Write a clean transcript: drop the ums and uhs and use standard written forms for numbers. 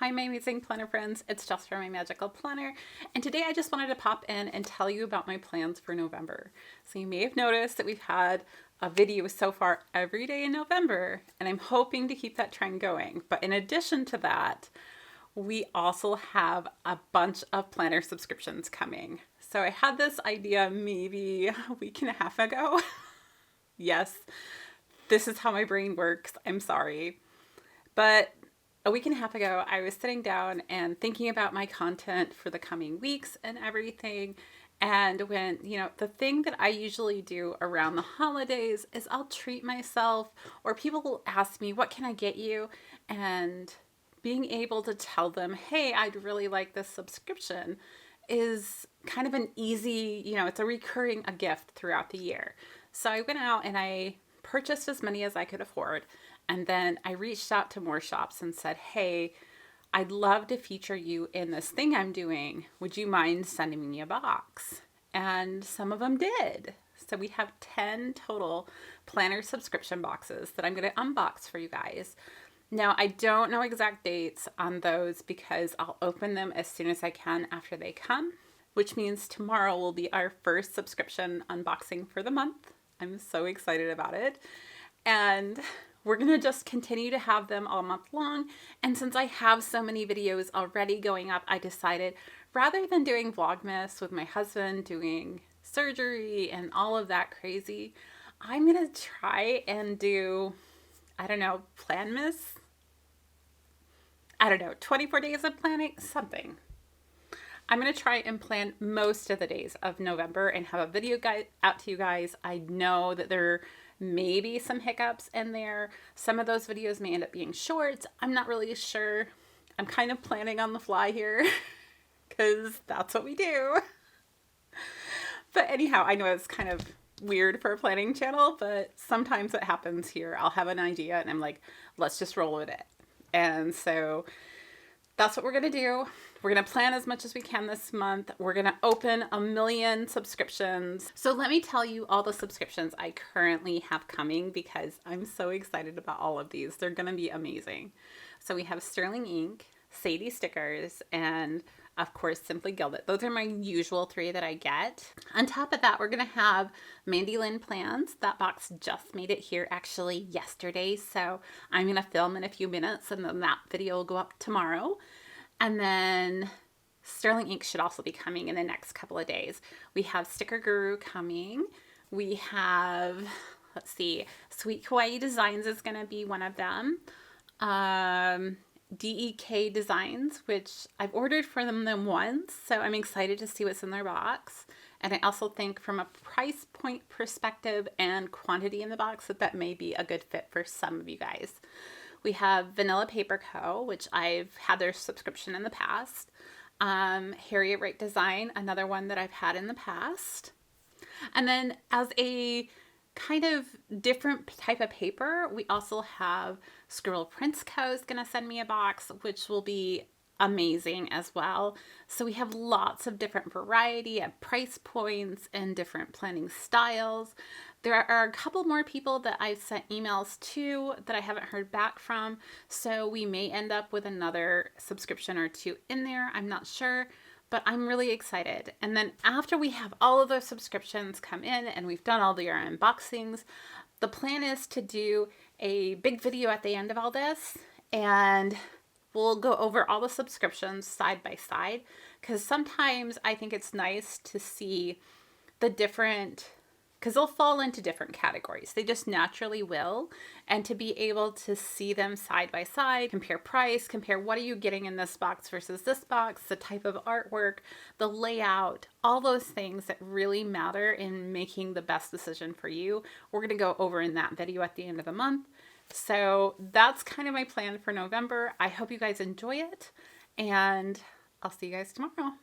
Hi my amazing planner friends, it's Jess from My Magical Planner, and today I just wanted to pop in and tell you about my plans for November. So you may have noticed that we've had a video so far every day in November, and I'm hoping to keep that trend going. But in addition to that, we also have a bunch of planner subscriptions coming. So I had this idea maybe a week and a half ago. Yes, this is how my brain works. I'm sorry. But a week and a half ago, I was sitting down and thinking about my content for the coming weeks and everything. And when, the thing that I usually do around the holidays is I'll treat myself, or people will ask me, what can I get you? And being able to tell them, hey, I'd really like this subscription is kind of an easy, it's a recurring a gift throughout the year. So I went out and I purchased as many as I could afford. And then I reached out to more shops and said, hey, I'd love to feature you in this thing I'm doing. Would you mind sending me a box? And some of them did. So we have 10 total planner subscription boxes that I'm going to unbox for you guys. Now, I don't know exact dates on those because I'll open them as soon as I can after they come, which means tomorrow will be our first subscription unboxing for the month. I'm so excited about it. And we're going to just continue to have them all month long. And since I have so many videos already going up, I decided rather than doing Vlogmas with my husband doing surgery and all of that crazy, I'm going to try and do, Planmas? 24 days of planning, something. I'm going to try and plan most of the days of November and have a video guide out to you guys. I know that there may be some hiccups in there. Some of those videos may end up being short. I'm not really sure. I'm kind of planning on the fly here because that's what we do. But anyhow, I know it's kind of weird for a planning channel, but sometimes it happens here. I'll have an idea and I'm like, let's just roll with it. And so that's what we're going to do. We're going to plan as much as we can this month. We're going to open 1 million subscriptions. So let me tell you all the subscriptions I currently have coming because I'm so excited about all of these. They're going to be amazing. So we have Sterling Ink, Sadie Stickers, and of course, Simply Gilded. Those are my usual 3 that I get. On top of that, we're going to have Mandy Lynn Plans. That box just made it here actually yesterday. So I'm going to film in a few minutes and then that video will go up tomorrow. And then Sterling Ink should also be coming in the next couple of days. We have Sticker Guru coming. We have, Sweet Kawaii Designs is going to be one of them. DEK Designs, which I've ordered for them once, so I'm excited to see what's in their box. And I also think from a price point perspective and quantity in the box that may be a good fit for some of you guys. We have Vanilla Paper Co., which I've had their subscription in the past. Harriet Wright Design, another one that I've had in the past. And then as a kind of different type of paper, we also have Scribble Prints Co. is going to send me a box, which will be amazing as well. So we have lots of different variety at price points and different planning styles. There are a couple more people that I've sent emails to that I haven't heard back from. So we may end up with another subscription or 2 in there. I'm not sure, but I'm really excited. And then after we have all of those subscriptions come in and we've done all the unboxings, the plan is to do a big video at the end of all this, and we'll go over all the subscriptions side by side, because sometimes I think it's nice to see the different, because they'll fall into different categories. They just naturally will. And to be able to see them side by side, compare price, compare what are you getting in this box versus this box, the type of artwork, the layout, all those things that really matter in making the best decision for you. We're going to go over in that video at the end of the month. So that's kind of my plan for November. I hope you guys enjoy it, and I'll see you guys tomorrow.